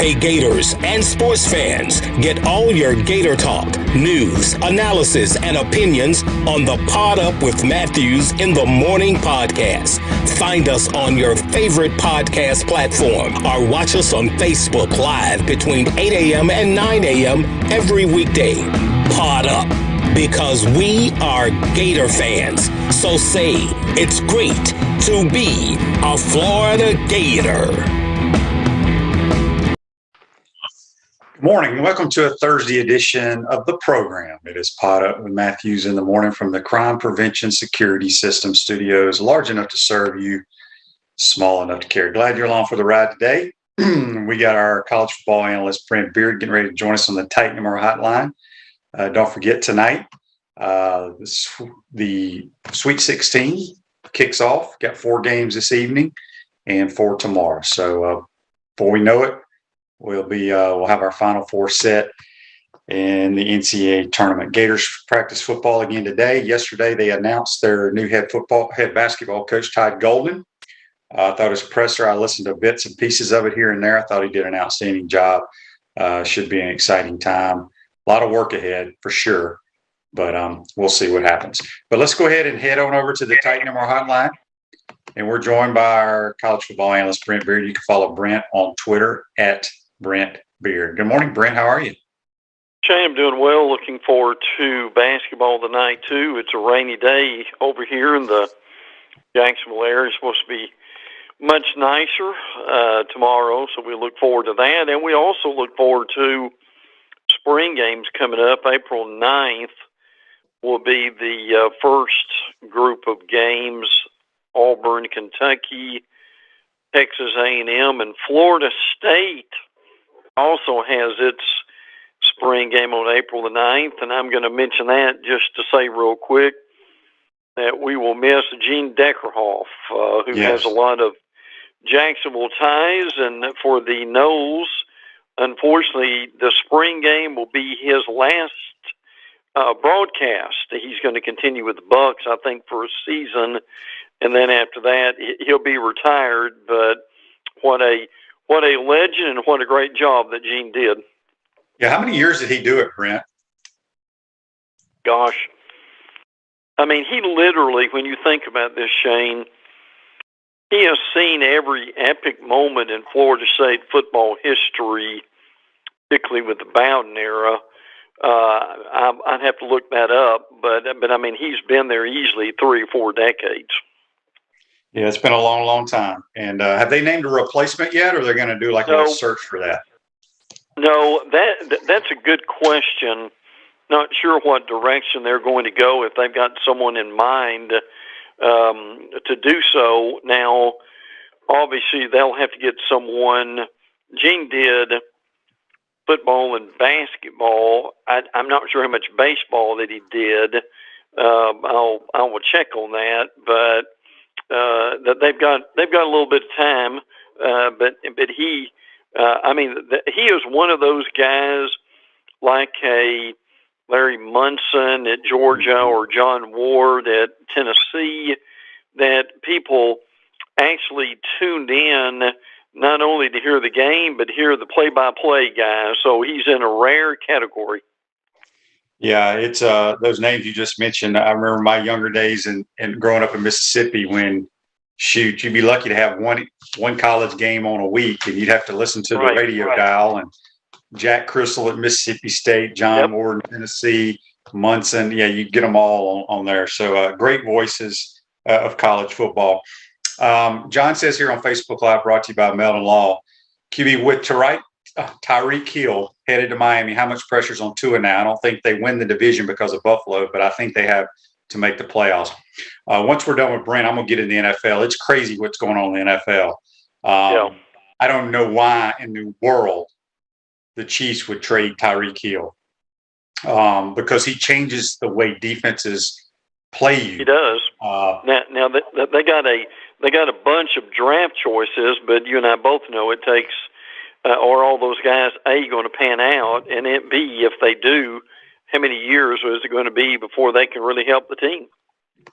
Hey Gators and sports fans, get all your Gator talk, news, analysis, and opinions on the Pod Up with Matthews in the Morning podcast. Find us on your favorite podcast platform or watch us on Facebook Live between 8 a.m. and 9 a.m. every weekday. Pod Up, because we are Gator fans. So say it's great to be a Florida Gator. Good morning and welcome to a Thursday edition of the program. It is Pod Up with Matthews in the morning from the Crime Prevention Security System Studios, large enough to serve you, small enough to carry. Glad you're along for the ride today. We got our college football analyst, Brent Beaird, getting ready to join us on the Titan MR hotline. Don't forget tonight, the Sweet 16 kicks off. Got 4 games this evening and 4 tomorrow. So before we know it, we'll have our Final Four set in the NCAA tournament. Gators practice football again today. Yesterday, they announced their new head basketball coach, Todd Golden. I thought his presser, I listened to bits and pieces of it here and there. I thought he did an outstanding job. Should be an exciting time. A lot of work ahead for sure, but we'll see what happens. But let's go ahead and head on over to the Titan MR hotline. And we're joined by our college football analyst, Brent Beaird. You can follow Brent on Twitter at Brent Beaird. Good morning, Brent. How are you? Jay, I'm doing well. Looking forward to basketball tonight, too. It's a rainy day over here in the Jacksonville area. It's supposed to be much nicer tomorrow, so we look forward to that. And we also look forward to spring games coming up. April 9th will be the first group of games. Auburn, Kentucky, Texas A&M, and Florida State also has its spring game on April the 9th, and I'm going to mention that just to say real quick that we will miss Gene Deckerhoff, who has a lot of Jacksonville ties, and for the Noles, unfortunately, the spring game will be his last broadcast. He's going to continue with the Bucks, I think, for a season, and then after that, he'll be retired. But what a legend and what a great job that Gene did. Yeah, how many years did he do it, Brent? Gosh. I mean, he literally, when you think about this, Shane, he has seen every epic moment in Florida State football history, particularly with the Bowden era. I'd have to look that up, but I mean, he's been there easily 3 or 4 decades. Yeah, it's been a long, long time. And have they named a replacement yet, or they're going to do like a search for that? No, that's a good question. Not sure what direction they're going to go, if they've got someone in mind to do so. Now, obviously, they'll have to get someone. Gene did football and basketball. I'm not sure how much baseball that he did. I will check on that, but that they've got a little bit of time. But he, he is one of those guys like a Larry Munson at Georgia or John Ward at Tennessee that people actually tuned in not only to hear the game, but hear the play-by-play guy. So he's in a rare category. Yeah, it's those names you just mentioned. I remember my younger days and growing up in Mississippi when, shoot, you'd be lucky to have one college game on a week, and you'd have to listen to the radio dial. And Jack Crystal at Mississippi State, John Ward in Tennessee, Munson. Yeah, you get them all on there. So great voices of college football. John says here on Facebook Live, brought to you by Meldon Law, QB with Tyreek Hill headed to Miami. How much pressure's on Tua now? I don't think they win the division because of Buffalo, but I think they have to make the playoffs. Once we're done with Brent, I'm going to get in the NFL. It's crazy what's going on in the NFL. I don't know why in the world the Chiefs would trade Tyreek Hill because he changes the way defenses play you. He does. Now they got a bunch of draft choices, but you and I both know it takes or all those guys going to pan out, and it B, if they do, how many years is it going to be before they can really help the team?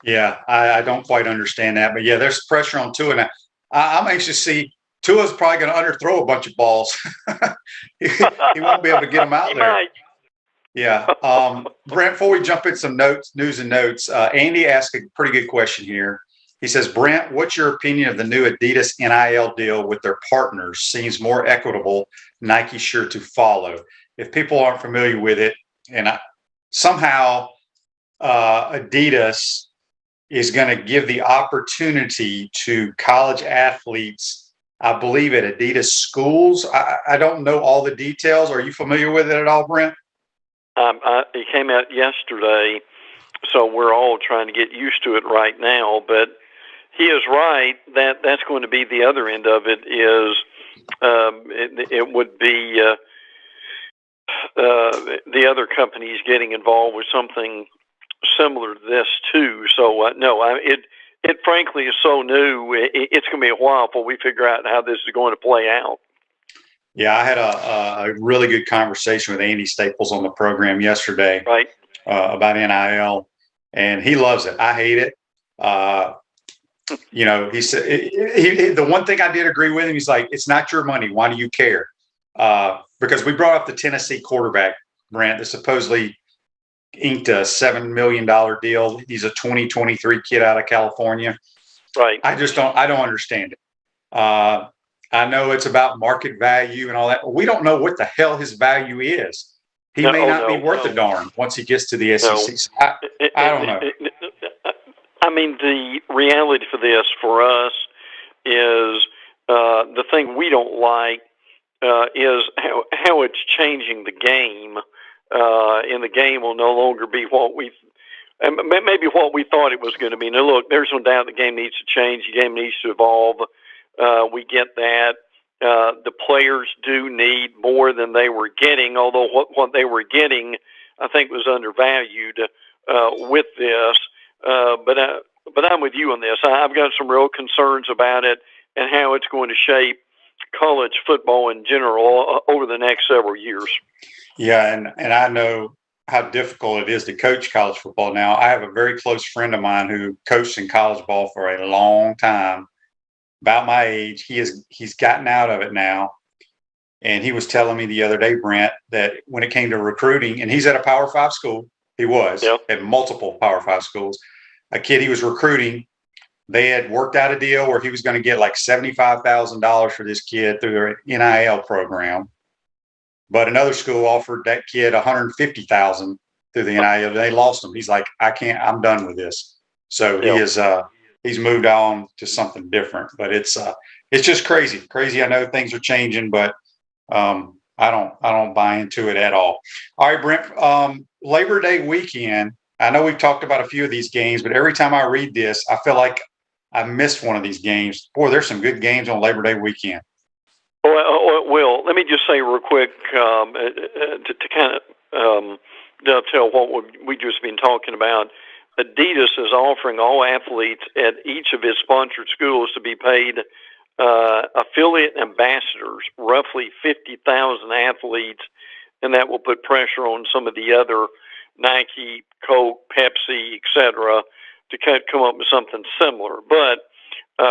Yeah, I don't quite understand that, but yeah, there's pressure on Tua. And I'm anxious to see Tua's probably going to underthrow a bunch of balls. He won't be able to get them out there. Might. Yeah. Brent, before we jump in some news and notes, Andy asked a pretty good question here. He says, Brent, what's your opinion of the new Adidas NIL deal with their partners? Seems more equitable. Nike sure to follow. If people aren't familiar with it, and somehow Adidas is going to give the opportunity to college athletes, I believe, at Adidas schools. I don't know all the details. Are you familiar with it at all, Brent? It came out yesterday, so we're all trying to get used to it right now. But he is right that that's going to be the other end of it. It would be the other companies getting involved with something similar to this too. So no, it frankly is so new. It's going to be a while before we figure out how this is going to play out. Yeah, I had a really good conversation with Andy Staples on the program yesterday, right, about NIL, and he loves it. I hate it. He said the one thing I did agree with him. He's like, "It's not your money. Why do you care?" Because we brought up the Tennessee quarterback, Brent, that supposedly inked a $7 million deal. He's a 2023 kid out of California. Right. I don't understand it. I know it's about market value and all that. We don't know what the hell his value is. He may not be worth a darn once he gets to the SEC. So I don't know. I mean, the reality for this, for us, is the thing we don't like is how it's changing the game. And the game will no longer be maybe what we thought it was going to be. Now, look, there's no doubt the game needs to change. The game needs to evolve. We get that. The players do need more than they were getting, although what they were getting, I think, was undervalued with this. But I'm with you on this. I've got some real concerns about it and how it's going to shape college football in general over the next several years. Yeah, and I know how difficult it is to coach college football now. I have a very close friend of mine who coached in college ball for a long time, about my age. He's gotten out of it now. And he was telling me the other day, Brent, that when it came to recruiting, and he's at a Power 5 school, he was at multiple Power 5 schools, a kid he was recruiting, they had worked out a deal where he was going to get like $75,000 for this kid through their NIL program. But another school offered that kid $150,000 through the NIL. They lost him. He's like, I'm done with this. So he's moved on to something different. But it's just crazy. I know things are changing, but I don't buy into it at all. All right, Brent. Labor Day weekend. I know we've talked about a few of these games, but every time I read this, I feel like I missed one of these games. Boy, there's some good games on Labor Day weekend. Well, let me just say real quick to kind of dovetail what we've just been talking about. Adidas is offering all athletes at each of its sponsored schools to be paid affiliate ambassadors, roughly 50,000 athletes, and that will put pressure on some of the other Nike, Coke, Pepsi, etc., to come up with something similar. But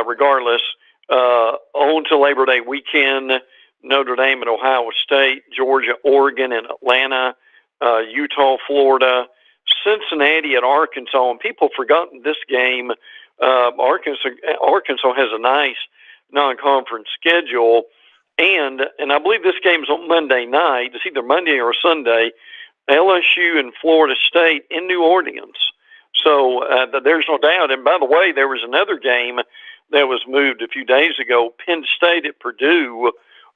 regardless, on to Labor Day weekend, Notre Dame and Ohio State, Georgia, Oregon, and Atlanta, Utah, Florida, Cincinnati, and Arkansas. And people have forgotten this game. Arkansas has a nice non-conference schedule, and I believe this game is on Monday night. It's either Monday or Sunday. LSU and Florida State in New Orleans. So there's no doubt. And by the way, there was another game that was moved a few days ago. Penn State at Purdue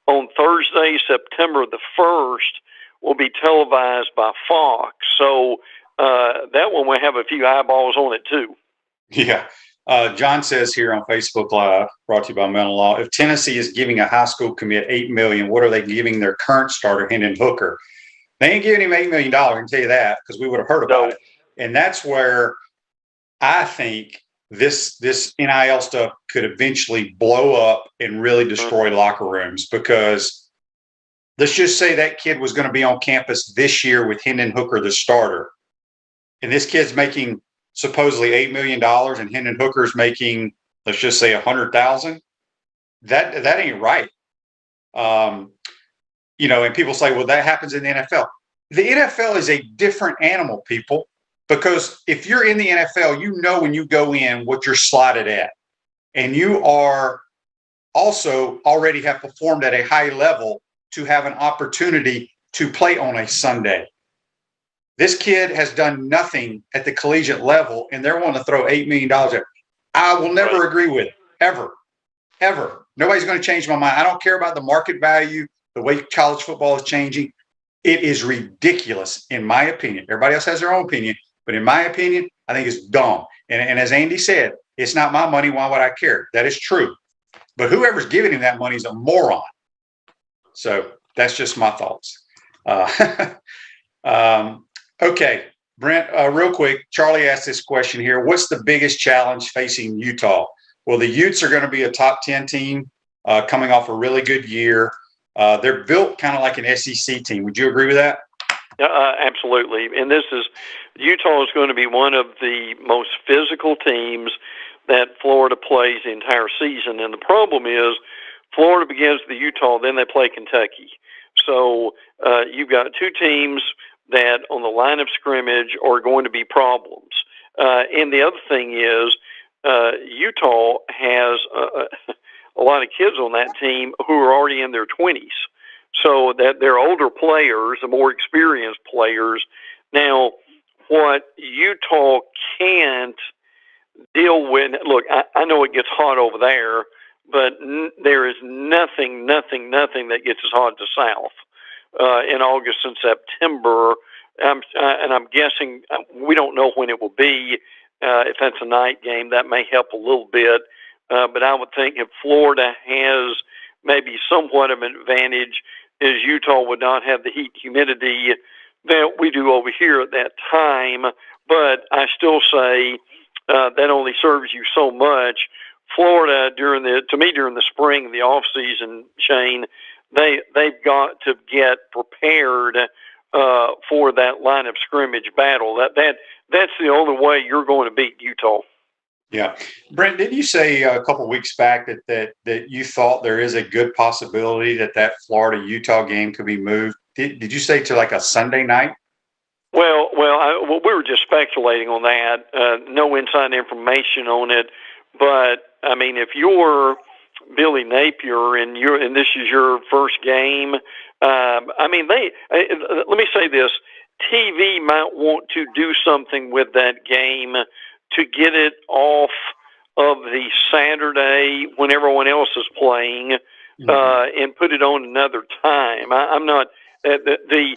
on Thursday, September the 1st, will be televised by Fox. So that one will have a few eyeballs on it too. Yeah. John says here on Facebook Live, brought to you by Mental Law, if Tennessee is giving a high school commit $8 million, what are they giving their current starter, Hendon Hooker? They ain't giving him $8 million, I can tell you that, because we would have heard about it. And that's where I think this NIL stuff could eventually blow up and really destroy locker rooms, because let's just say that kid was going to be on campus this year with Hendon Hooker, the starter. And this kid's making supposedly $8 million and Hendon Hooker's making, let's just say, $100,000. that ain't right. And people say, well, that happens in the NFL. The NFL is a different animal, people, because if you're in the NFL, when you go in what you're slotted at, and you are also already have performed at a high level to have an opportunity to play on a Sunday. This kid has done nothing at the collegiate level, and they're wanting to throw $8 million at. I will never agree with it, ever. Nobody's going to change my mind. I don't care about the market value, the way college football is changing. It is ridiculous, in my opinion. Everybody else has their own opinion, but in my opinion, I think it's dumb. And as Andy said, it's not my money. Why would I care? That is true. But whoever's giving him that money is a moron. So that's just my thoughts. Okay, Brent, real quick, Charlie asked this question here. What's the biggest challenge facing Utah? Well, the Utes are going to be a top 10 team coming off a really good year. They're built kind of like an SEC team. Would you agree with that? Absolutely. And Utah is going to be one of the most physical teams that Florida plays the entire season. And the problem is Florida begins with Utah, then they play Kentucky. So you've got two teams that on the line of scrimmage are going to be problems. And the other thing is Utah has a lot of kids on that team who are already in their 20s. So that they're older players, the more experienced players. Now, what Utah can't deal with, look, I know it gets hot over there, but there is nothing that gets as hot as the South in August and September. And I'm guessing we don't know when it will be. If that's a night game, that may help a little bit. But I would think if Florida has maybe somewhat of an advantage, is Utah would not have the heat humidity that we do over here at that time. But I still say that only serves you so much. Florida during the spring, the off season, Shane, they've got to get prepared for that line of scrimmage battle. That's the only way you're going to beat Utah. Yeah. Brent, didn't you say a couple of weeks back that you thought there is a good possibility that Florida-Utah game could be moved? Did you say to like a Sunday night? Well, we were just speculating on that. No inside information on it. But, I mean, if you're Billy Napier and this is your first game, let me say this. TV might want to do something with that game to get it off of the Saturday when everyone else is playing, and put it on another time. I'm not the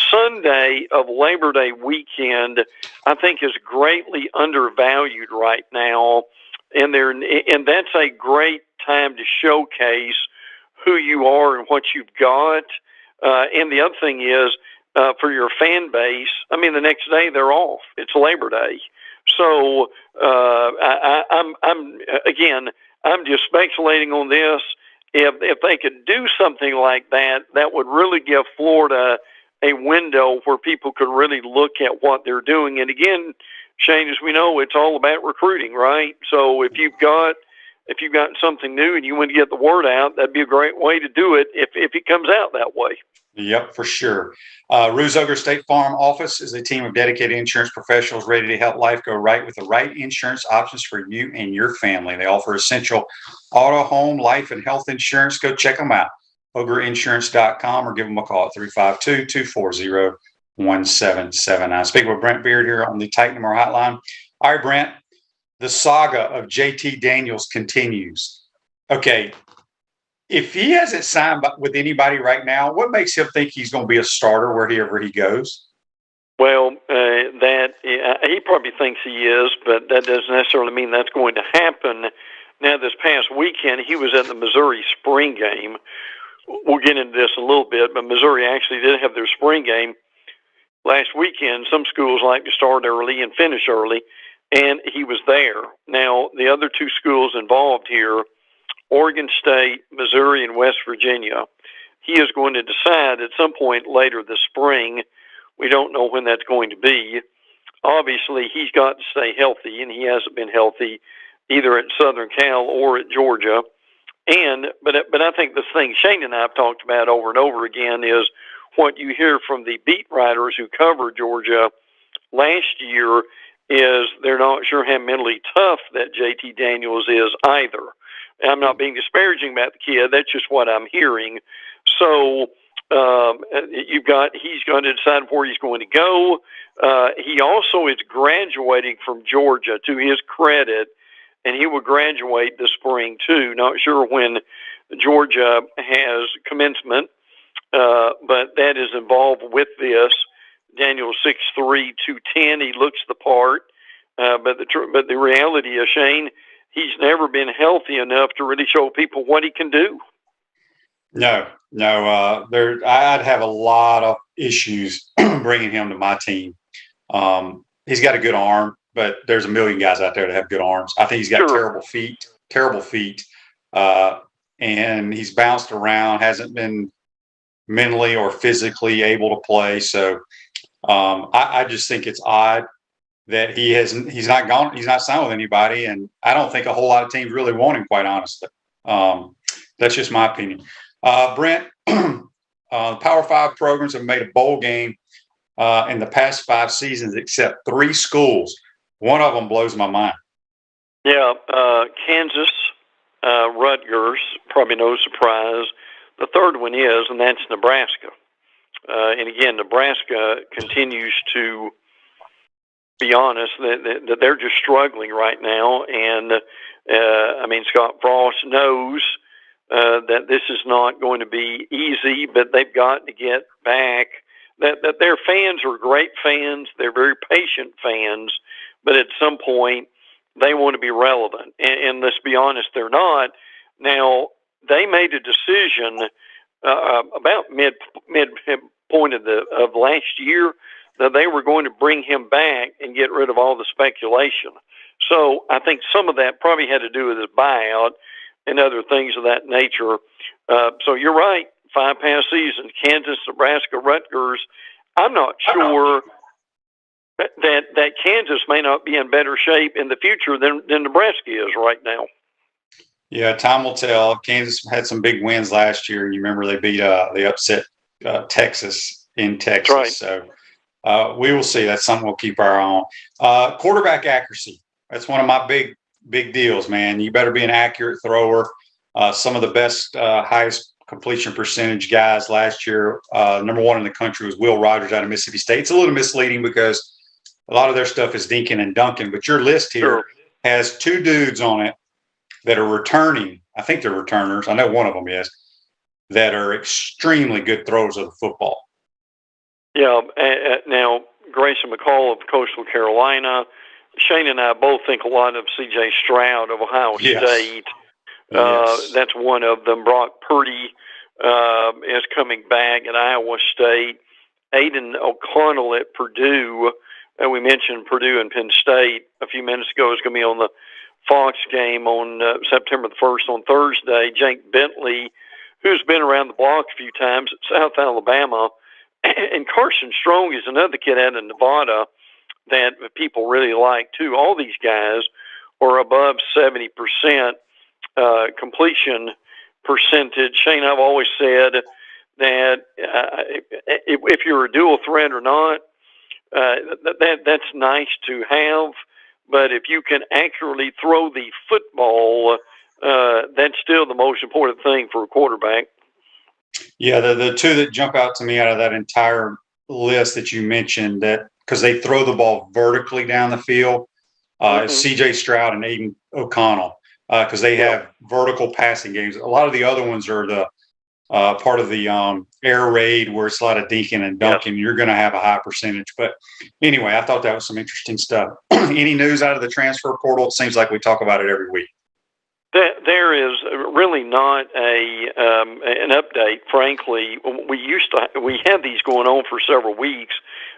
Sunday of Labor Day weekend. I think is greatly undervalued right now, and that's a great time to showcase who you are and what you've got. And the other thing is for your fan base. I mean, the next day they're off. It's Labor Day. So I'm just speculating on this. If they could do something like that, that would really give Florida a window where people could really look at what they're doing. And again, Shane, as we know, it's all about recruiting, right? So if you've got something new and you want to get the word out, that'd be a great way to do it if it comes out that way. Yep, for sure. Ruzoger State Farm Office is a team of dedicated insurance professionals ready to help life go right with the right insurance options for you and your family. They offer essential auto, home, life, and health insurance. Go check them out, ogreinsurance.com, or give them a call at 352-240-1779. Speaking with Brent Beaird here on the Titan More Hotline. All right, Brent, the saga of JT Daniels continues. Okay. If he hasn't signed with anybody right now, what makes him think he's going to be a starter wherever he goes? Well, he probably thinks he is, but that doesn't necessarily mean that's going to happen. Now, this past weekend, he was at the Missouri spring game. We'll get into this a little bit, but Missouri actually did have their spring game last weekend. Some schools like to start early and finish early, and he was there. Now, the other two schools involved here, Oregon State, Missouri, and West Virginia. He is going to decide at some point later this spring. We don't know when that's going to be. Obviously, he's got to stay healthy, and he hasn't been healthy either at Southern Cal or at Georgia. But I think the thing Shane and I have talked about over and over again is what you hear from the beat writers who covered Georgia last year is they're not sure how mentally tough that JT Daniels is either. I'm not being disparaging about the kid. That's just what I'm hearing. So he's going to decide where he's going to go. He also is graduating from Georgia, to his credit, and he will graduate this spring too. Not sure when Georgia has commencement, but that is involved with this. Daniel 6'3", 210. He looks the part, but the reality is, Shane, he's never been healthy enough to really show people what he can do. No. I'd have a lot of issues bringing him to my team. He's got a good arm, but there's a million guys out there that have good arms. I think he's got terrible feet, and he's bounced around, hasn't been mentally or physically able to play. So I just think it's odd that he's not signed with anybody, and I don't think a whole lot of teams really want him, quite honestly. That's just my opinion. Brent, Power 5 programs have made a bowl game in the past 5 seasons, except 3 schools. One of them blows my mind. Yeah, Kansas, Rutgers, probably no surprise. The third one is, and that's Nebraska. And again, Nebraska continues to be honest that they're just struggling right now. And Scott Frost knows that this is not going to be easy, but they've got to get back. That their fans are great fans. They're very patient fans, but at some point they want to be relevant. And let's be honest, they're not. Now, they made a decision about mid point of last year that they were going to bring him back and get rid of all the speculation. So I think some of that probably had to do with his buyout and other things of that nature. So you're right, 5 past seasons, Kansas, Nebraska, Rutgers. I'm not sure that Kansas may not be in better shape in the future than Nebraska is right now. Yeah, time will tell. Kansas had some big wins last year. You remember they upset Texas in Texas. Right. So we will see. That's something we'll keep our eye on. Quarterback accuracy. That's one of my big deals, man. You better be an accurate thrower. Some of the best, highest completion percentage guys last year, number 1 in the country was Will Rogers out of Mississippi State. It's a little misleading because a lot of their stuff is dinking and dunking, but your list here has 2 dudes on it that are returning. I think they're returners. I know one of them is, that are extremely good throwers of the football. Yeah. Now, Grayson McCall of Coastal Carolina. Shane and I both think a lot of C.J. Stroud of Ohio State. Yes. That's one of them. Brock Purdy is coming back at Iowa State. Aiden O'Connell at Purdue. And we mentioned Purdue and Penn State a few minutes ago. Is going to be on the Fox game on September the 1st on Thursday. Jake Bentley, who's been around the block a few times at South Alabama. And Carson Strong is another kid out of Nevada that people really like, too. All these guys are above 70% completion percentage. Shane, I've always said that if you're a dual threat or not, that's nice to have. But if you can accurately throw the football, that's still the most important thing for a quarterback. Yeah, the 2 that jump out to me out of that entire list that you mentioned, that because they throw the ball vertically down the field, is C.J. Stroud and Aiden O'Connell, because they have vertical passing games. A lot of the other ones are the part of the air raid where it's a lot of dinking and dunking. You're going to have a high percentage. But anyway, I thought that was some interesting stuff. Any news out of the transfer portal? It seems like we talk about it every week. There is really not an update. Frankly, we had these going on for several weeks,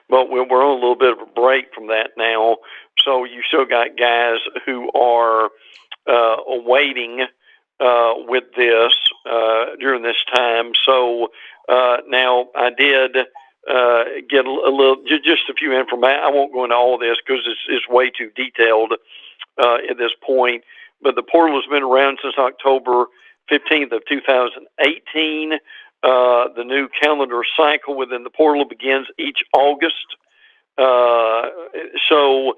but we're on a little bit of a break from that now. So you still got guys who are awaiting with this during this time. So now I did get a little, just a few information. I won't go into all of this because it's way too detailed at this point. But the portal has been around since October. 15th of 2018. The new calendar cycle within the portal begins each August. So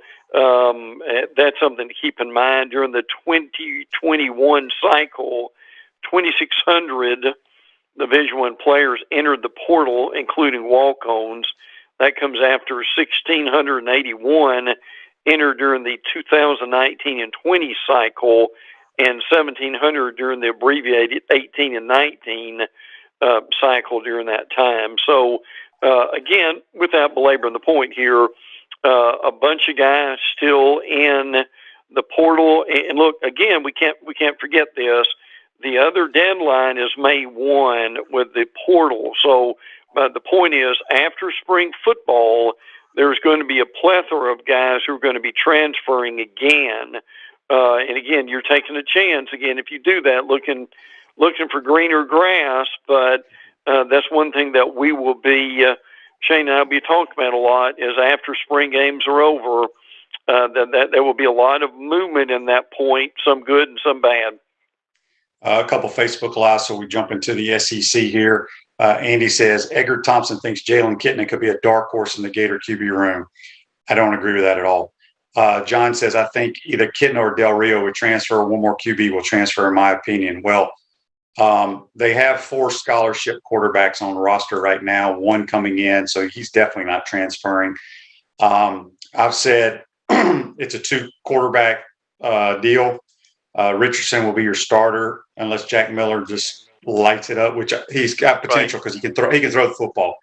that's something to keep in mind. During the 2021 cycle, 2,600 Division I players entered the portal, including walk-ons. That comes after 1,681 entered during the 2019 and 20 cycle, and 1,700 during the abbreviated 18 and 19 cycle during that time. So, again, without belaboring the point here, a bunch of guys still in the portal. And look, again, we can't forget this. The other deadline is May 1 with the portal. So, the point is, after spring football, there's going to be a plethora of guys who are going to be transferring again. And again, you're taking a chance. Again, if you do that, looking for greener grass. But that's one thing that we will be, Shane and I will be talking about a lot, is after spring games are over, that there will be a lot of movement in that point, some good and some bad. A couple Facebook Lives, so we jump into the SEC here. Andy says, Edgar Thompson thinks Jalen Kitna could be a dark horse in the Gator QB room. I don't agree with that at all. John says, I think either Kitna or Del Rio would transfer. One more QB will transfer, in my opinion. Well, they have 4 scholarship quarterbacks on roster right now, 1 coming in, so he's definitely not transferring. I've said it's a 2-quarterback deal. Richardson will be your starter unless Jack Miller just lights it up, which he's got potential because he can throw the football.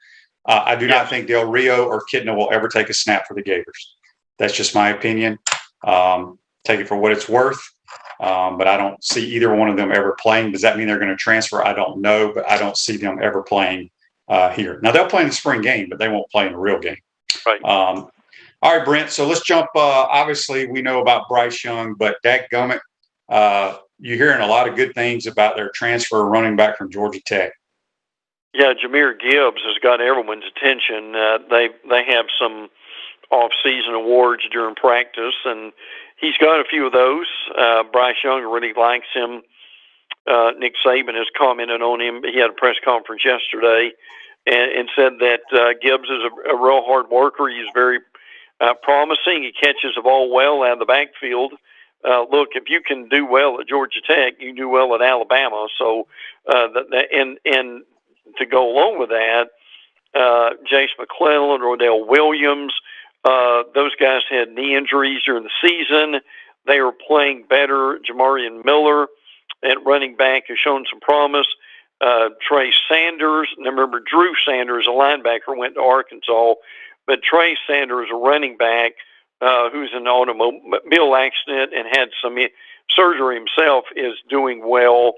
I do not think Del Rio or Kitna will ever take a snap for the Gators. That's just my opinion. Take it for what it's worth. But I don't see either one of them ever playing. Does that mean they're going to transfer? I don't know, but I don't see them ever playing here. Now, they'll play in the spring game, but they won't play in the real game. Right. All right, Brent, so let's jump. Obviously, we know about Bryce Young, but dadgummit, you're hearing a lot of good things about their transfer running back from Georgia Tech. Yeah, Jahmyr Gibbs has got everyone's attention. They have some off-season awards during practice, and he's got a few of those. Bryce Young really likes him. Nick Saban has commented on him. He had a press conference yesterday and said that Gibbs is a real hard worker. He's very promising. He catches the ball well out of the backfield. Look, if you can do well at Georgia Tech, you can do well at Alabama. So, and to go along with that, Jace McClellan, Rodell Williams, those guys had knee injuries during the season. They are playing better. Jamarian Miller at running back has shown some promise. Trey Sanders, and remember Drew Sanders, a linebacker, went to Arkansas, but Trey Sanders, a running back, who's in an automobile accident and had some surgery himself, is doing well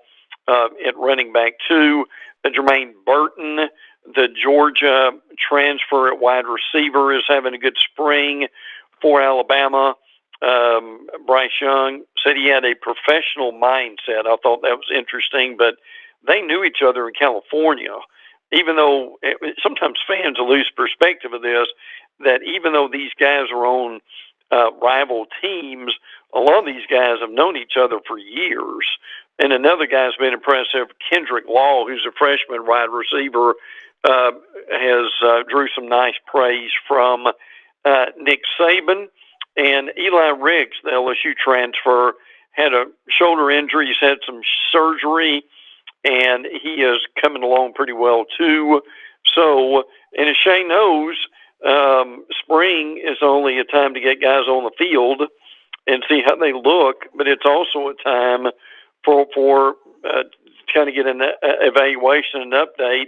at running back too. Jermaine Burton, the Georgia transfer at wide receiver, is having a good spring for Alabama. Bryce Young said he had a professional mindset. I thought that was interesting, but they knew each other in California. Even though sometimes fans lose perspective of this, that even though these guys are on rival teams, a lot of these guys have known each other for years. And another guy's been impressive, Kendrick Law, who's a freshman wide receiver, has drew some nice praise from Nick Saban. And Eli Riggs, the LSU transfer, had a shoulder injury. He's had some surgery, and he is coming along pretty well too. So, and as Shane knows, spring is only a time to get guys on the field and see how they look, but it's also a time for kind of get an evaluation and update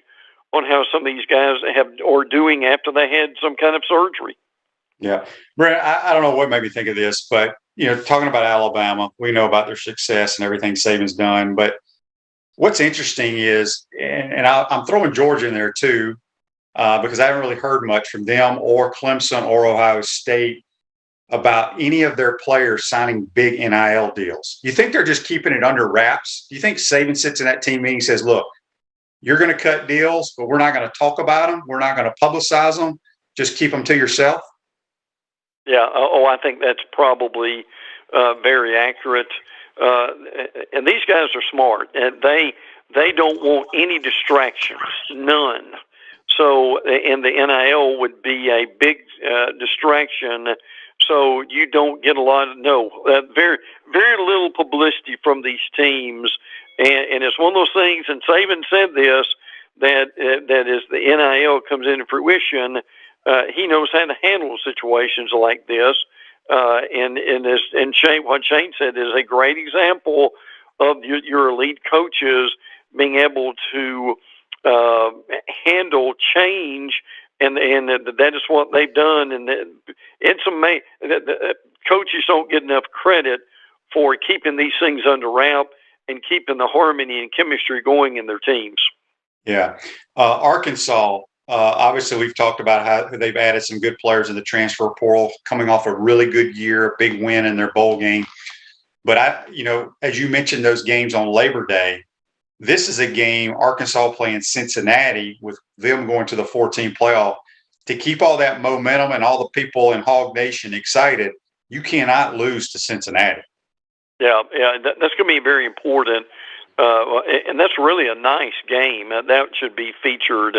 on how some of these guys are doing after they had some kind of surgery. Yeah. Brent, I don't know what made me think of this, but, talking about Alabama, we know about their success and everything Saban's done. But what's interesting is, and I'm throwing Georgia in there too, because I haven't really heard much from them or Clemson or Ohio State about any of their players signing big NIL deals. You think they're just keeping it under wraps? Do you think Saban sits in that team meeting and says, look, you're going to cut deals, but we're not going to talk about them. We're not going to publicize them. Just keep them to yourself? Yeah. I think that's probably very accurate. and these guys are smart, and they don't want any distractions, none. So, and the NIL would be a big distraction. So you don't get a lot of very little publicity from these teams, and it's one of those things. And Saban said this that as the NIL comes into fruition, he knows how to handle situations like this. And Shane, what Shane said is a great example of your elite coaches being able to handle change, and that is what they've done. And it's amazing that coaches don't get enough credit for keeping these things under wrap and keeping the harmony and chemistry going in their teams. Yeah. Arkansas, obviously we've talked about how they've added some good players in the transfer portal, coming off a really good year, a big win in their bowl game. But as you mentioned, those games on Labor Day, this is a game, Arkansas playing Cincinnati, with them going to the 14 playoff. To keep all that momentum and all the people in Hog Nation excited, you cannot lose to Cincinnati. Yeah, that's going to be very important. And that's really a nice game. That should be featured.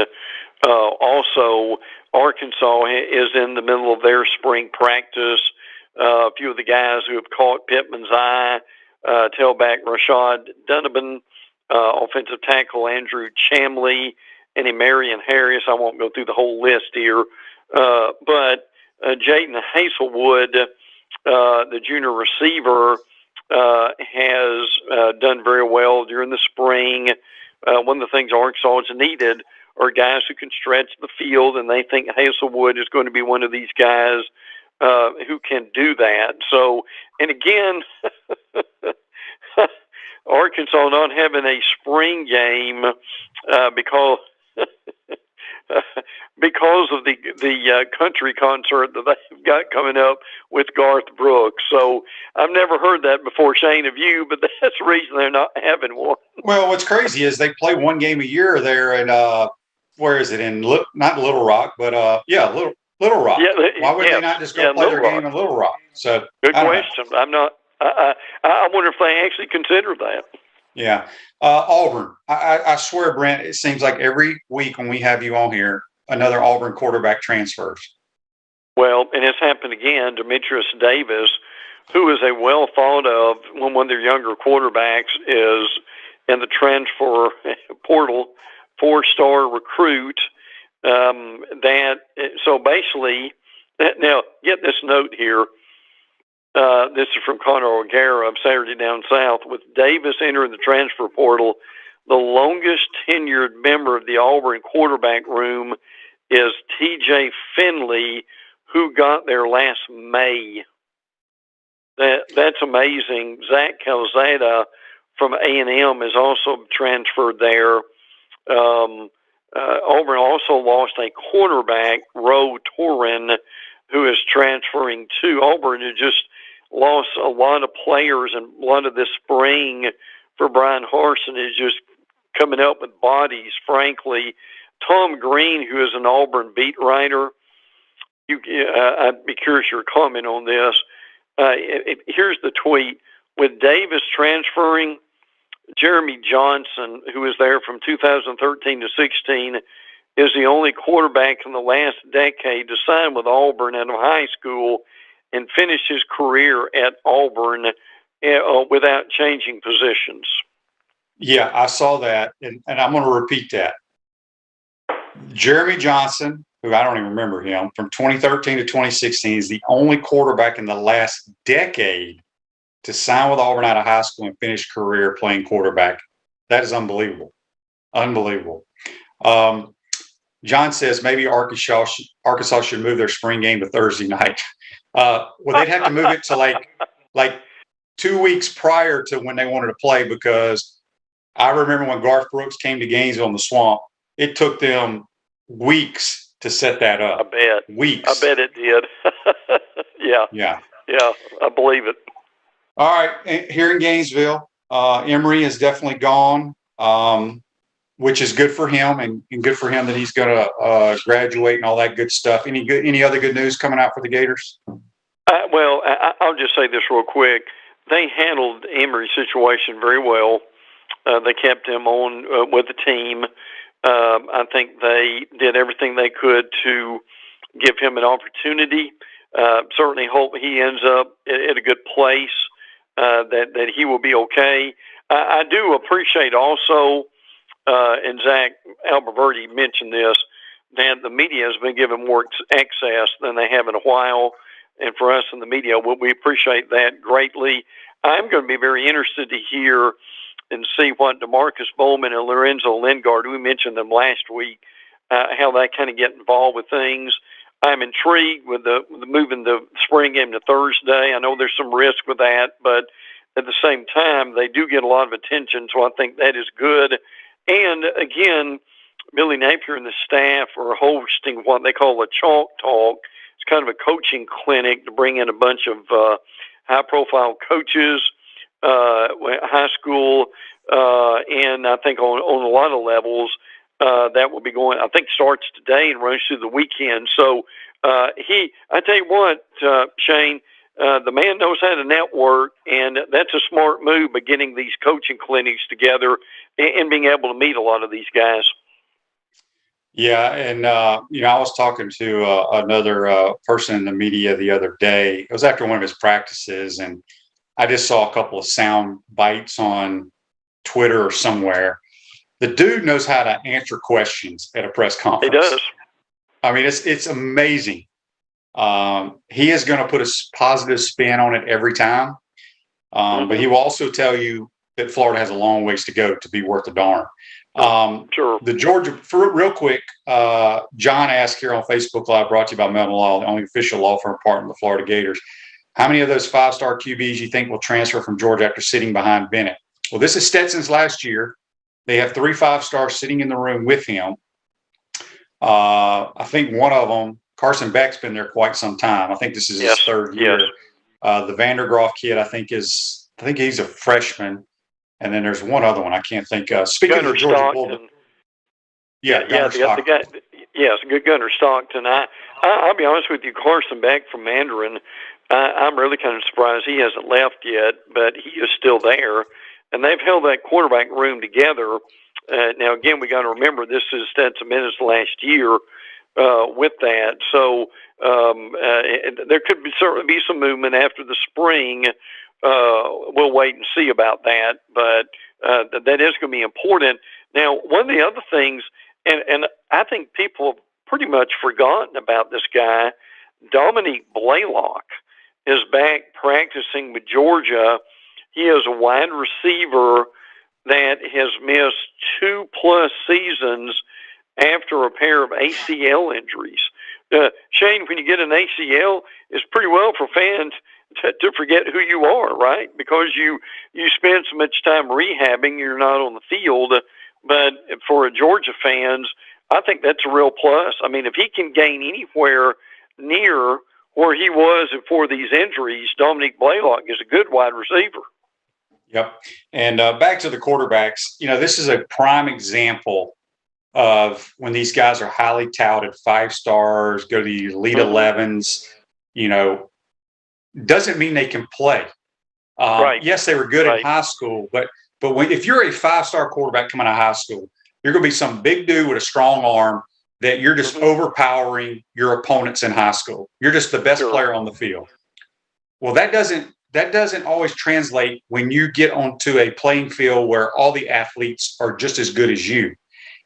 Also, Arkansas is in the middle of their spring practice. A few of the guys who have caught Pittman's eye, tailback Rashad Donovan, offensive tackle Andrew Chamley, and Marion Harris. I won't go through the whole list here. But Jaden Hazelwood, the junior receiver, has done very well during the spring. One of the things Arkansas has needed are guys who can stretch the field, and they think Hazelwood is going to be one of these guys who can do that. So, and again, Arkansas not having a spring game because of the country concert that they've got coming up with Garth Brooks. So I've never heard that before, Shane, of you, but that's the reason they're not having one. Well, what's crazy is they play one game a year there, and where is it? In not Little Rock, but Little Rock. Yeah, why would they not just go play their game in Little Rock? So good question. I wonder if they actually consider that. Yeah. Auburn. I swear, Brent, it seems like every week when we have you on here, another Auburn quarterback transfers. Well, and it's happened again. Demetrius Davis, who is a well thought of, one of their younger quarterbacks, is in the transfer portal, 4-star recruit. So basically, now get this note here. This is from Connor O'Gara of Saturday Down South. With Davis entering the transfer portal, the longest tenured member of the Auburn quarterback room is T.J. Finley, who got there last May. That's amazing. Zach Calzada from A&M is also transferred there. Auburn also lost a cornerback, Ro Torin, who is transferring too. Auburn has just lost a lot of players, and a lot of this spring for Brian Harsin is just coming up with bodies, frankly. Tom Green, who is an Auburn beat writer, I'd be curious your comment on this. Here's the tweet. With Davis transferring, Jeremy Johnson, who was there from 2013 to 16, is the only quarterback in the last decade to sign with Auburn out of high school and finish his career at Auburn without changing positions. Yeah, I saw that, and I'm going to repeat that. Jeremy Johnson, who I don't even remember him, from 2013 to 2016, is the only quarterback in the last decade to sign with Auburn out of high school and finish career playing quarterback. That is unbelievable. Unbelievable. John says maybe Arkansas should move their spring game to Thursday night. Well, they'd have to move it to like 2 weeks prior to when they wanted to play, because I remember when Garth Brooks came to Gainesville in the Swamp, it took them weeks to set that up. I bet. Weeks. I bet it did. Yeah, I believe it. All right, here in Gainesville, Emory is definitely gone, which is good for him, and good for him that he's going to graduate and all that good stuff. Any other good news coming out for the Gators? Well, I'll just say this real quick. they handled Emory's situation very well. They kept him on with the team. I think they did everything they could to give him an opportunity. Certainly hope he ends up at a good place, that he will be okay. I do appreciate also, and Zach Alberverdi mentioned this, that the media has been given more access than they have in a while. And for us in the media, we appreciate that greatly. I'm going to be very interested to hear and see what DeMarcus Bowman and Lorenzo Lingard, we mentioned them last week, how they kind of get involved with things. I'm intrigued with the moving the spring game to Thursday. I know there's some risk with that, but at the same time, they do get a lot of attention, so I think that is good. And again, Billy Napier and the staff are hosting what they call a Chalk Talk. It's kind of a coaching clinic to bring in a bunch of high-profile coaches, high school, and I think on a lot of levels. That will be going, I think, starts today and runs through the weekend. So I tell you what, Shane, the man knows how to network, and that's a smart move by getting these coaching clinics together and being able to meet a lot of these guys. Yeah, and I was talking to another person in the media the other day. It was after one of his practices, and I just saw a couple of sound bites on Twitter or somewhere. The dude knows how to answer questions at a press conference. He does. I mean, it's amazing. He is going to put a positive spin on it every time, but he will also tell you that Florida has a long ways to go to be worth a darn. Sure. The Georgia, real quick, John asked here on Facebook Live, brought to you by Melton Law, the only official law firm partner of the Florida Gators. How many of those five-star QBs you think will transfer from Georgia after sitting behind Bennett? Well, this is Stetson's last year. They have 3 5-stars sitting in the room with him. I think one of them, Carson Beck's been there quite some time. I think this is his third year. The Vandergraaf kid, I think he's a freshman. And then there's one other one I can't think of. Speaking Gunnar of Georgia Stockton. Gunnar Stockton. The guy, yes, good Gunnar Stockton. I'll be honest with you, Carson Beck from Mandarin, I'm really kind of surprised he hasn't left yet, but he is still there. And they've held that quarterback room together. Now, again, we got to remember this is Stetson Bennett's last year with that. So there could certainly be some movement after the spring. We'll wait and see about that, but that is going to be important. Now, one of the other things, and I think people have pretty much forgotten about this guy, Dominique Blaylock, is back practicing with Georgia. He is a wide receiver that has missed 2+ seasons after a pair of ACL injuries. Shane, when you get an ACL, it's pretty well for fans to forget who you are, right? Because you spend so much time rehabbing, you're not on the field. But for Georgia fans, I think that's a real plus. I mean, if he can gain anywhere near where he was before these injuries, Dominique Blaylock is a good wide receiver. Yep. And back to the quarterbacks, this is a prime example of when these guys are highly touted, 5 stars, go to the Elite 11s, doesn't mean they can play. Right. Yes, they were good in high school, but if you're a 5-star quarterback coming out of high school, you're going to be some big dude with a strong arm that you're just overpowering your opponents in high school. You're just the best player on the field. Well, that doesn't always translate when you get onto a playing field where all the athletes are just as good as you.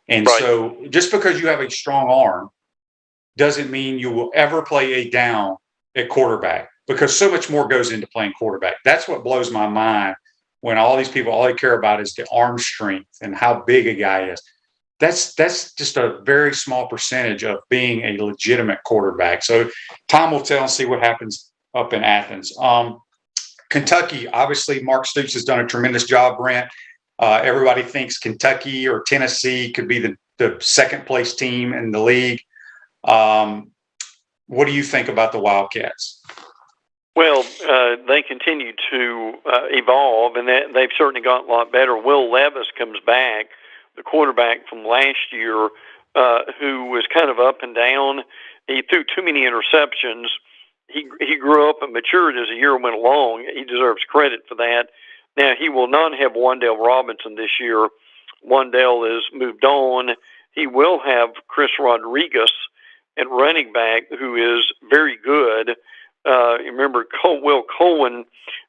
And so just because you have a strong arm doesn't mean you will ever play a down at quarterback, because so much more goes into playing quarterback. That's what blows my mind when all these people, all they care about is the arm strength and how big a guy is. That's just a very small percentage of being a legitimate quarterback. So time will tell and see what happens up in Athens. Kentucky, obviously, Mark Stoops has done a tremendous job, Brent. Everybody thinks Kentucky or Tennessee could be the second-place team in the league. What do you think about the Wildcats? Well, they continue to evolve, and they've certainly gotten a lot better. Will Levis comes back, the quarterback from last year, who was kind of up and down. He threw too many interceptions he grew up and matured as the year went along. He deserves credit for that. Now, he will not have Wan'Dale Robinson this year. Wan'Dale has moved on. He will have Chris Rodriguez at running back, who is very good. You remember Will Cohen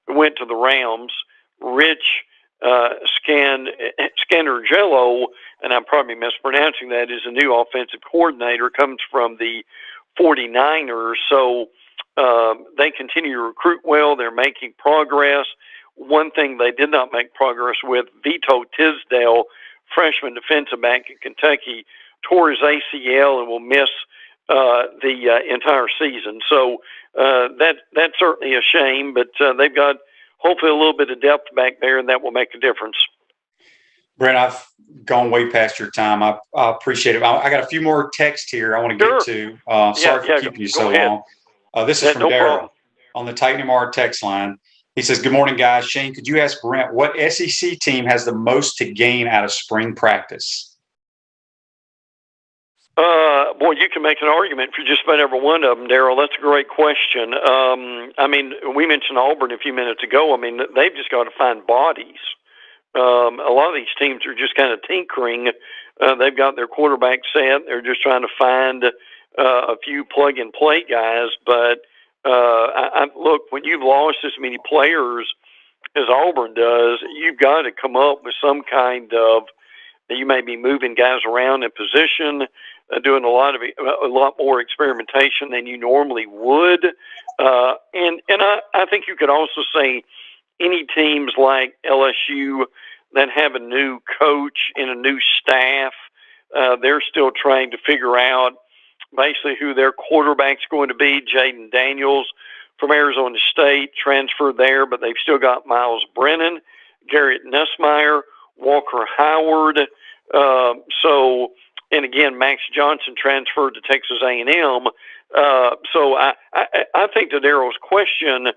went to the Rams. Rich Scannergello, and I'm probably mispronouncing that, is a new offensive coordinator, comes from the 49ers. So they continue to recruit well. They're making progress. One thing they did not make progress with, Vito Tisdale, freshman defensive back in Kentucky, tore his ACL and will miss the entire season. So that's certainly a shame, but they've got hopefully a little bit of depth back there, and that will make a difference. Brent, I've gone way past your time. I appreciate it. I got a few more texts here I want to get to. Sorry for keeping you so long. This is from Daryl on the Titan MR text line. He says, "Good morning, guys. Shane, could you ask Brent what SEC team has the most to gain out of spring practice?" Boy, you can make an argument for just about every one of them, Daryl. That's a great question. I mean, we mentioned Auburn a few minutes ago. I mean, they've just got to find bodies. A lot of these teams are just kind of tinkering. They've got their quarterback set. They're just trying to find a few plug-and-play guys. But look, when you've lost as many players as Auburn does, you've got to come up with some kind of – you may be moving guys around in position, doing a lot more experimentation than you normally would. And I think you could also say any teams like LSU that have a new coach and a new staff, they're still trying to figure out basically who their quarterback's going to be. Jaden Daniels from Arizona State transferred there, but they've still got Miles Brennan, Garrett Nussmeier, Walker Howard. And again, Max Johnson transferred to Texas A&M. So I think to Daryl's question,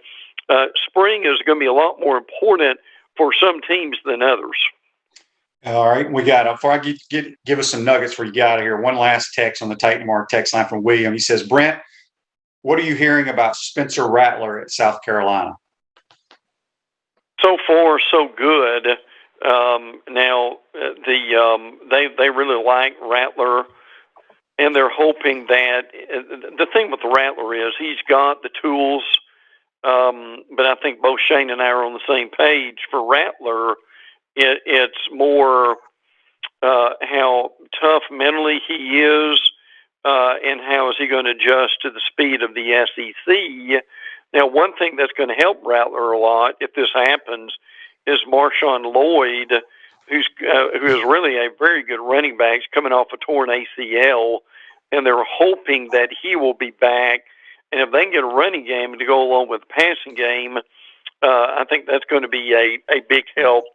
spring is going to be a lot more important for some teams than others. All right, we got before I give us some nuggets for you get out of here. One last text on the Titan Mark text line from William. He says, "Brent, what are you hearing about Spencer Rattler at South Carolina?" So far, so good. Now they really like Rattler, and they're hoping that the thing with Rattler is he's got the tools. But I think both Shane and I are on the same page. For Rattler, it's more how tough mentally he is, and how is he going to adjust to the speed of the SEC. Now, one thing that's going to help Rattler a lot if this happens is Marshawn Lloyd, who is really a very good running back, he's coming off a torn ACL, and they're hoping that he will be back. And if they can get a running game to go along with the passing game, I think that's going to be a big help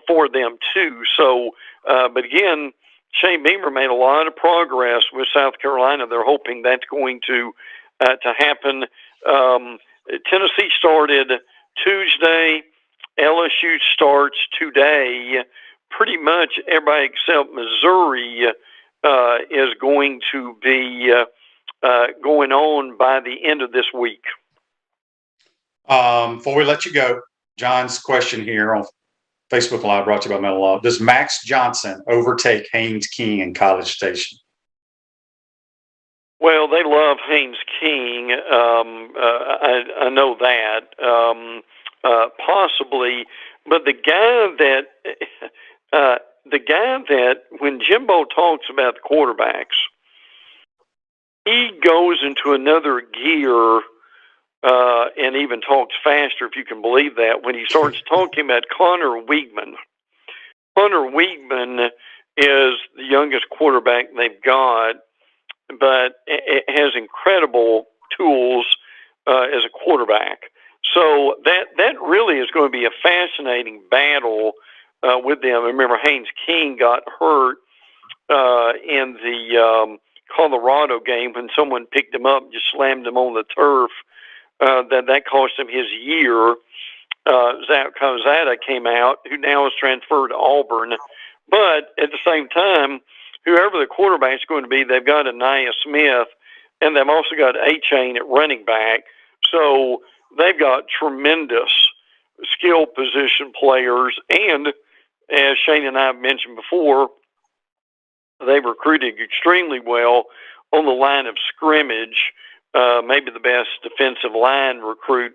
for them too. So, but again, Shane Beamer made a lot of progress with South Carolina. They're hoping that's going to happen. Tennessee started Tuesday. LSU starts today. Pretty much everybody except Missouri is going to be going on by the end of this week. Before we let you go, John's question here on Facebook Live, brought to you by Metal Law. Does Max Johnson overtake Haynes King in College Station? Well, they love Haynes King. I know that. Possibly, but the guy that when Jimbo talks about the quarterbacks, he goes into another gear and even talks faster, if you can believe that, when he starts talking about Connor Weigman. Connor Weigman is the youngest quarterback they've got, but it has incredible tools as a quarterback. So that really is going to be a fascinating battle with them. Remember, Haynes King got hurt in the Colorado game when someone picked him up and just slammed him on the turf. That cost him his year. Zach Calzada came out, who now is transferred to Auburn. But at the same time, whoever the quarterback is going to be, they've got Anaya Smith and they've also got A-Chain at running back. So they've got tremendous skill position players, and as Shane and I have mentioned before, they've recruited extremely well on the line of scrimmage, maybe the best defensive line recruit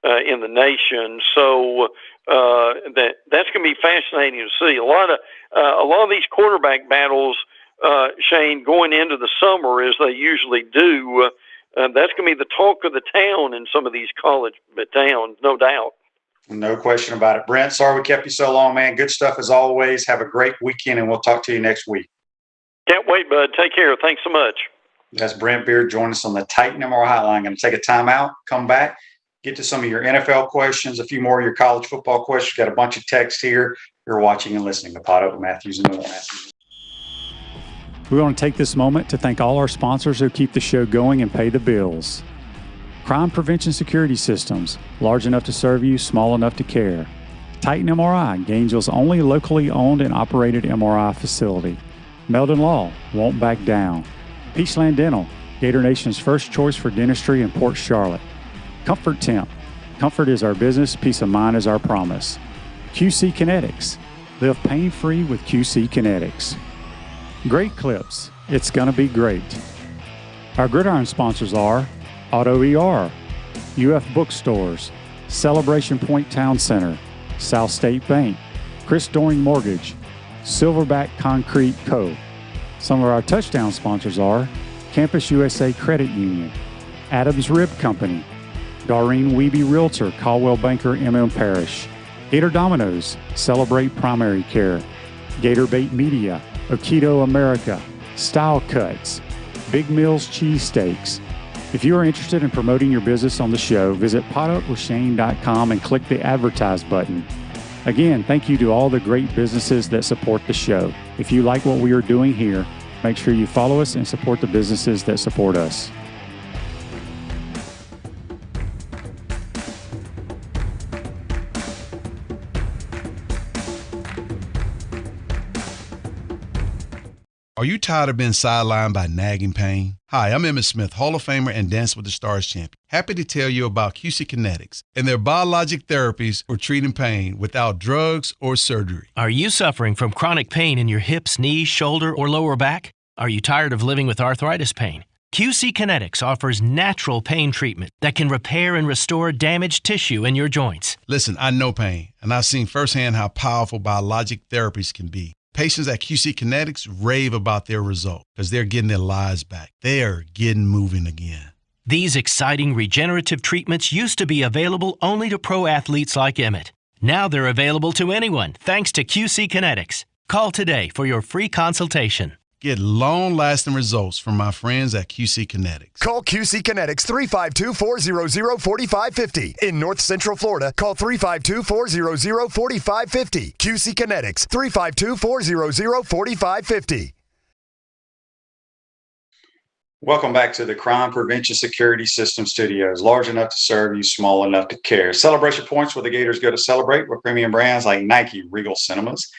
in the nation. So that's going to be fascinating to see. A lot of these quarterback battles, Shane, going into the summer as they usually do, that's going to be the talk of the town in some of these college towns, no doubt. No question about it. Brent, sorry we kept you so long, man. Good stuff as always. Have a great weekend, and we'll talk to you next week. Can't wait, bud. Take care. Thanks so much. That's Brent Beaird joining us on the Titan MR Hotline. Going to take a timeout, come back, get to some of your NFL questions, a few more of your college football questions. Got a bunch of texts here. You're watching and listening to Pot Up with Matthews and Miller. We want to take this moment to thank all our sponsors who keep the show going and pay the bills. Crime Prevention Security Systems, large enough to serve you, small enough to care. Titan MRI, Gainesville's only locally owned and operated MRI facility. Meldon Law, won't back down. Peachland Dental, Gator Nation's first choice for dentistry in Port Charlotte. Comfort Temp, comfort is our business, peace of mind is our promise. QC Kinetics, live pain-free with QC Kinetics. Great Clips, it's gonna be great. Our Gridiron sponsors are Auto ER, UF Bookstores, Celebration Point Town Center, South State Bank, Chris Doring Mortgage, Silverback Concrete Co. Some of our touchdown sponsors are Campus USA Credit Union, Adams Rib Company, Doreen Wiebe Realtor, Caldwell Banker MM Parish, Gator Dominoes, Celebrate Primary Care, Gator Bait Media, Aikido America, Style Cuts, Big Mills Cheesesteaks. If you are interested in promoting your business on the show, visit potupwithshane.com and click the advertise button. Again, thank you to all the great businesses that support the show. If you like what we are doing here, make sure you follow us and support the businesses that support us. Are you tired of being sidelined by nagging pain? Hi, I'm Emmitt Smith, Hall of Famer and Dance with the Stars champion. Happy to tell you about QC Kinetics and their biologic therapies for treating pain without drugs or surgery. Are you suffering from chronic pain in your hips, knees, shoulder, or lower back? Are you tired of living with arthritis pain? QC Kinetics offers natural pain treatment that can repair and restore damaged tissue in your joints. Listen, I know pain, and I've seen firsthand how powerful biologic therapies can be. Patients at QC Kinetics rave about their result because they're getting their lives back. They are getting moving again. These exciting regenerative treatments used to be available only to pro athletes like Emmitt. Now they're available to anyone thanks to QC Kinetics. Call today for your free consultation. Get long-lasting results from my friends at QC Kinetics. Call QC Kinetics 352-400-4550. In North Central Florida, call 352-400-4550. QC Kinetics 352-400-4550. Welcome back to the Crime Prevention Security System Studios. Large enough to serve you, small enough to care. Celebration points where the Gators go to celebrate with premium brands like Nike, Regal Cinemas,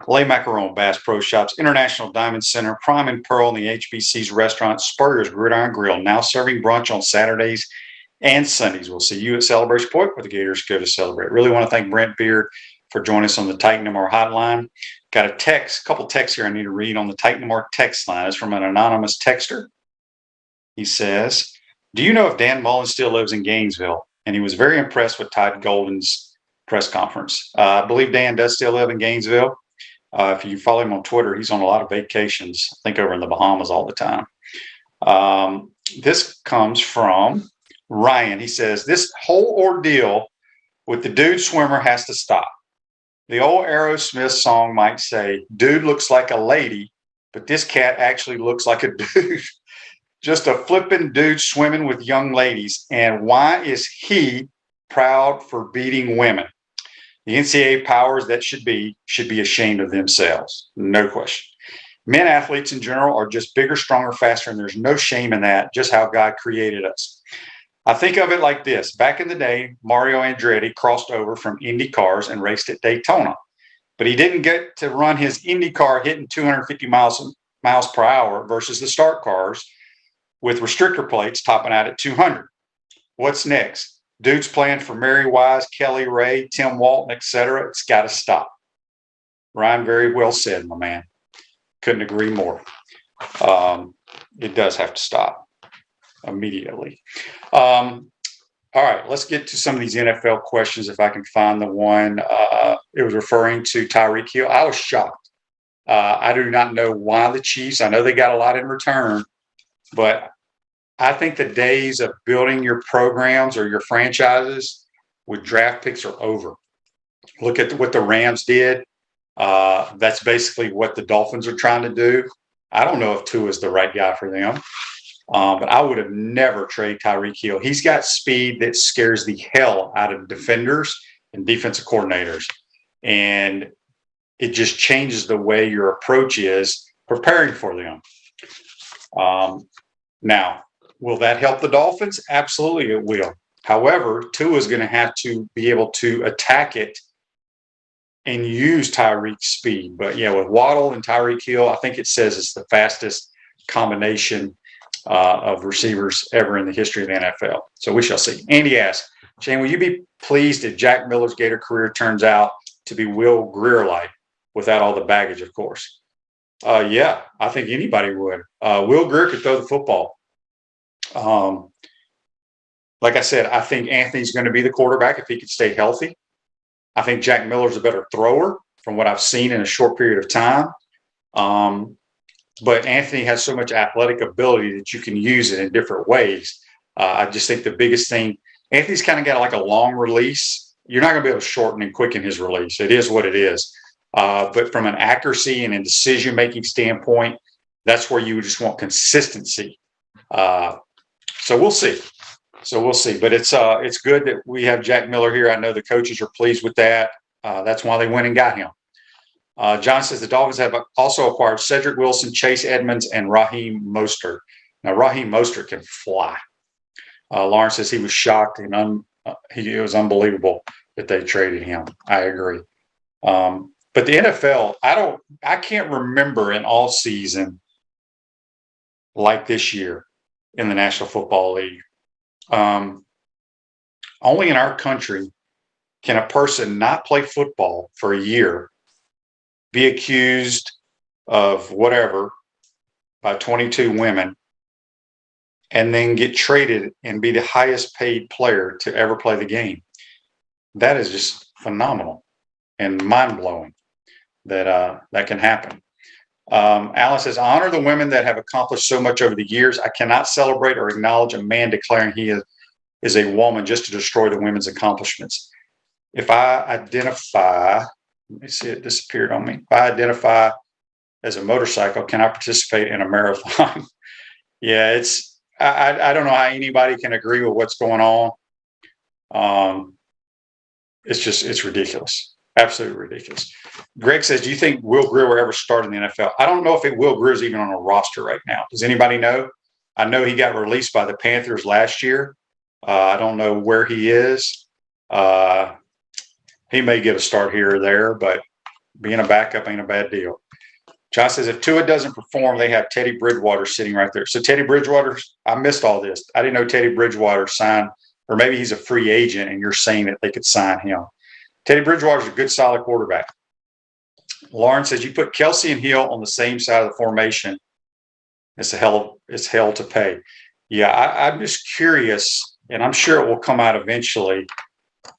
Le Macaron, Bass Pro Shops, International Diamond Center, Prime and Pearl, and the HBC's restaurant, Spurrier's Gridiron Grill, now serving brunch on Saturdays and Sundays. We'll see you at Celebration Point where the Gators go to celebrate. Really want to thank Brent Beaird for joining us on the Titan MR hotline. Got a couple texts here I need to read on the Titan MR text line. It's from an anonymous texter. He says, do you know if Dan Mullen still lives in Gainesville? And he was very impressed with Todd Golden's press conference. I believe Dan does still live in Gainesville. If you follow him on Twitter, he's on a lot of vacations, I think over in the Bahamas all the time. This comes from Ryan. He says, this whole ordeal with the dude swimmer has to stop. The old Aerosmith song might say, dude looks like a lady, but this cat actually looks like a dude. Just a flippin' dude swimming with young ladies. And why is he proud for beating women? The NCAA powers that should be ashamed of themselves. No question. Men athletes in general are just bigger, stronger, faster, and there's no shame in that, just how God created us. I think of it like this. Back in the day, Mario Andretti crossed over from Indy cars and raced at Daytona. But he didn't get to run his Indy car hitting 250 miles per hour versus the start cars with restrictor plates topping out at 200. What's next? Dudes playing for Mary Wise, Kelly Ray, Tim Walton, etc. It's got to stop. Ryan, very well said, my man. Couldn't agree more. It does have to stop immediately. All right, let's get to some of these NFL questions if I can find the one. It was referring to Tyreek Hill. I was shocked. I do not know why the Chiefs, I know they got a lot in return, but I think the days of building your programs or your franchises with draft picks are over. Look at what the Rams did. That's basically what the Dolphins are trying to do. I don't know if Tua is the right guy for them, but I would have never traded Tyreek Hill. He's got speed that scares the hell out of defenders and defensive coordinators. And it just changes the way your approach is preparing for them. Now, will that help the Dolphins? Absolutely, it will. However, Tua is going to have to be able to attack it and use Tyreek's speed. But yeah, with Waddle and Tyreek Hill, I think it says it's the fastest combination of receivers ever in the history of the NFL. So we shall see. Andy asks, Shane, will you be pleased if Jack Miller's Gator career turns out to be Will Grier-like without all the baggage, of course? Yeah, I think anybody would. Will Grier could throw the football. Like I said, I think Anthony's going to be the quarterback if he could stay healthy. I think Jack Miller's a better thrower from what I've seen in a short period of time. But Anthony has so much athletic ability that you can use it in different ways. I just think the biggest thing, Anthony's kind of got like a long release. You're not going to be able to shorten and quicken his release. It is what it is. But from an accuracy and a decision-making standpoint, that's where you just want consistency. So we'll see. But it's good that we have Jack Miller here. I know the coaches are pleased with that. That's why they went and got him. John says the Dolphins have also acquired Cedric Wilson, Chase Edmonds, and Raheem Mostert. Now, Raheem Mostert can fly. Lawrence says he was shocked and it was unbelievable that they traded him. I agree. But the NFL, I can't remember an all season like this year in the National Football League. Only in our country can a person not play football for a year, be accused of whatever by 22 women, and then get traded and be the highest paid player to ever play the game. That is just phenomenal and mind-blowing that can happen. Alan says, honor the women that have accomplished so much over the years. I cannot celebrate or acknowledge a man declaring he is a woman just to destroy the women's accomplishments. If I identify, let me see, it disappeared on me. If I identify as a motorcycle, can I participate in a marathon? Yeah, I don't know how anybody can agree with what's going on. It's ridiculous. Absolutely ridiculous. Greg says, do you think Will Grier will ever start in the NFL? I don't know if Will Grier is even on a roster right now. Does anybody know? I know he got released by the Panthers last year. I don't know where he is. He may get a start here or there, but being a backup ain't a bad deal. John says, if Tua doesn't perform, they have Teddy Bridgewater sitting right there. So Teddy Bridgewater, I missed all this. I didn't know Teddy Bridgewater signed, or maybe he's a free agent and you're saying that they could sign him. Teddy Bridgewater's a good, solid quarterback. Lauren says, you put Kelsey and Hill on the same side of the formation. It's hell to pay. Yeah, I'm just curious, and I'm sure it will come out eventually,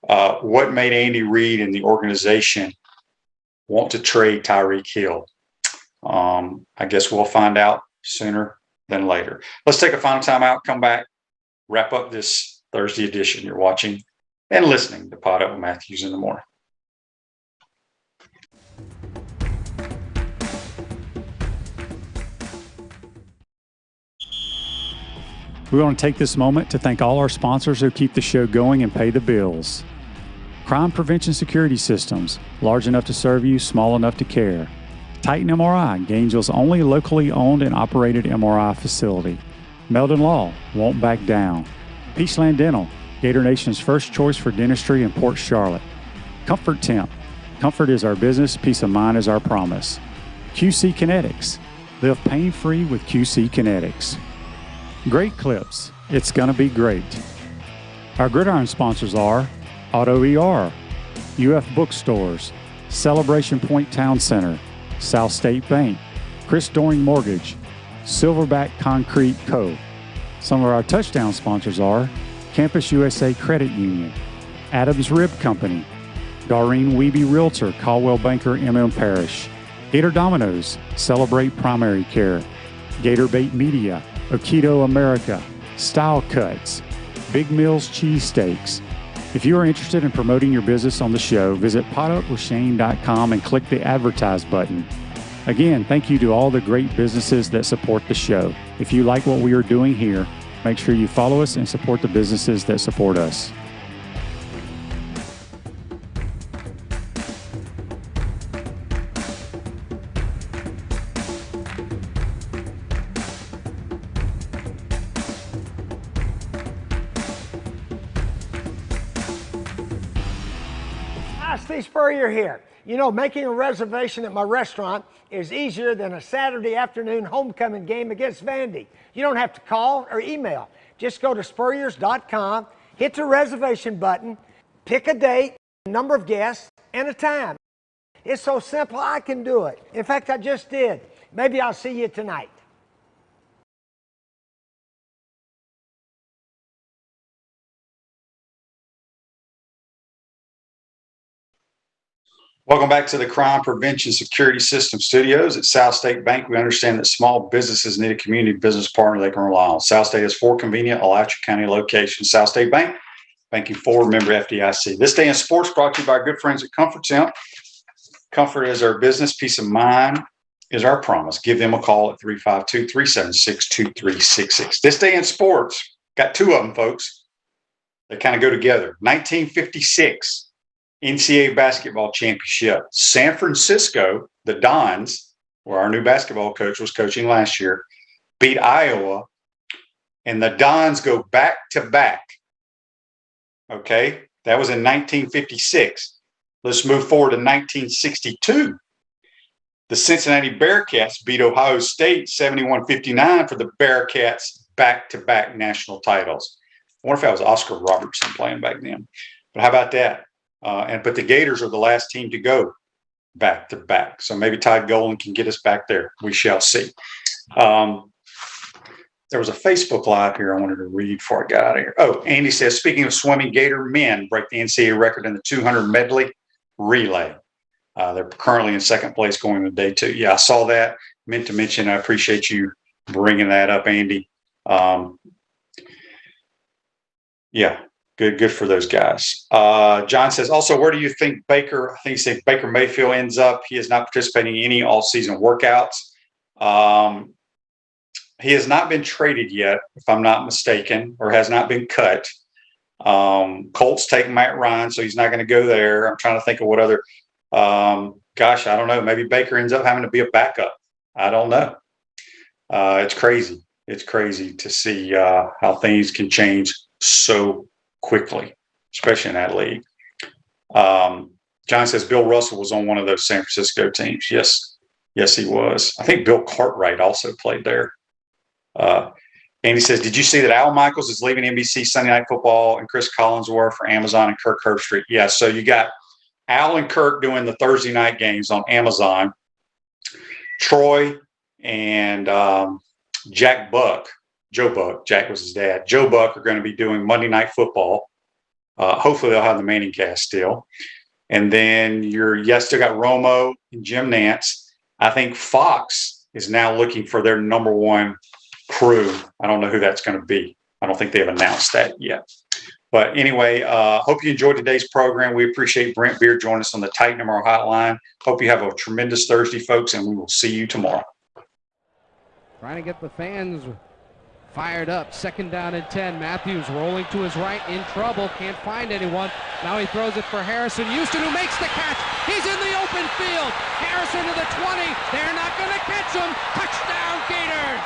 what made Andy Reid and the organization want to trade Tyreek Hill. I guess we'll find out sooner than later. Let's take a final timeout, come back, wrap up this Thursday edition. You're watching and listening to Pod Up with Matthews in the Morning. We want to take this moment to thank all our sponsors who keep the show going and pay the bills. Crime Prevention Security Systems, large enough to serve you, small enough to care. Titan MRI, Gainesville's only locally owned and operated MRI facility. Meldon Law, won't back down. Peachland Dental, Gator Nation's first choice for dentistry in Port Charlotte. Comfort Temp, comfort is our business, peace of mind is our promise. QC Kinetics, live pain-free with QC Kinetics. Great clips. It's going to be great. Our Gridiron sponsors are Auto ER, UF Bookstores, Celebration Point Town Center, South State Bank, Chris Doring Mortgage, Silverback Concrete Co. Some of our touchdown sponsors are Campus USA Credit Union, Adams Rib Company, Doreen Wiebe Realtor, Caldwell Banker MM Parish, Gator Dominoes, Celebrate Primary Care, Gator Bait Media, Aikido America, Style Cuts, Big Mills Cheesesteaks. If you are interested in promoting your business on the show, visit potupwithshane.com and click the advertise button. Again, thank you to all the great businesses that support the show. If you like what we are doing here, make sure you follow us and support the businesses that support us. Steve Spurrier here. You know, making a reservation at my restaurant is easier than a Saturday afternoon homecoming game against Vandy. You don't have to call or email. Just go to spurriers.com, hit the reservation button, pick a date, number of guests, and a time. It's so simple, I can do it. In fact, I just did. Maybe I'll see you tonight. Welcome back to the Crime Prevention Security System Studios at South State Bank. We understand that small businesses need a community business partner they can rely on. South State has 4 convenient Alachua County locations. South State Bank, banking forward, member FDIC. This day in sports brought to you by our good friends at Comfort Temp. Comfort is our business. Peace of mind is our promise. Give them a call at 352-376-2366. This day in sports, got 2 of them, folks. They kind of go together. 1956. NCAA basketball championship. San Francisco, the Dons, where our new basketball coach was coaching last year, beat Iowa, and the Dons go back to back. Okay, that was in 1956. Let's move forward to 1962. The Cincinnati Bearcats beat Ohio State 71-59 for the Bearcats back-to-back national titles. I wonder if that was Oscar Robertson playing back then. But how about that? But the Gators are the last team to go back to back. So maybe Ty Golan can get us back there. We shall see. There was a Facebook Live here I wanted to read before I got out of here. Oh, Andy says, speaking of swimming, Gator men break the NCAA record in the 200 medley relay. They're currently in second place going to day 2. Yeah, I saw that. Meant to mention, I appreciate you bringing that up, Andy. Yeah. Good for those guys. John says, also, where do you think Baker, I think he said Baker Mayfield ends up? He is not participating in any all-season workouts. He has not been traded yet, if I'm not mistaken, or has not been cut. Colts take Matt Ryan, so he's not going to go there. I'm trying to think of what other I don't know. Maybe Baker ends up having to be a backup. I don't know. It's crazy. It's crazy to see how things can change so quickly, especially in that league. John says Bill Russell was on one of those San Francisco teams. Yes, he was. I think Bill Cartwright also played there. Andy says, did you see that Al Michaels is leaving NBC Sunday Night Football and Chris Collinsworth for Amazon and Kirk Herbstreit? Yeah, so you got Al and Kirk doing the Thursday night games on Amazon. Troy and Jack Buck, Joe Buck, Jack was his dad, Joe Buck are going to be doing Monday Night Football. Hopefully they'll have the Manning cast still. And then still got Romo and Jim Nantz. I think Fox is now looking for their number 1 crew. I don't know who that's going to be. I don't think they've announced that yet. But anyway, hope you enjoyed today's program. We appreciate Brent Beaird joining us on the Titan MR Hotline. Hope you have a tremendous Thursday, folks, and we will see you tomorrow. Trying to get the fans fired up. 2nd down and 10. Matthews rolling to his right, in trouble, can't find anyone. Now he throws it for Harrison Houston, who makes the catch. He's in the open field. Harrison to the 20. They're not going to catch him. Touchdown, Gators.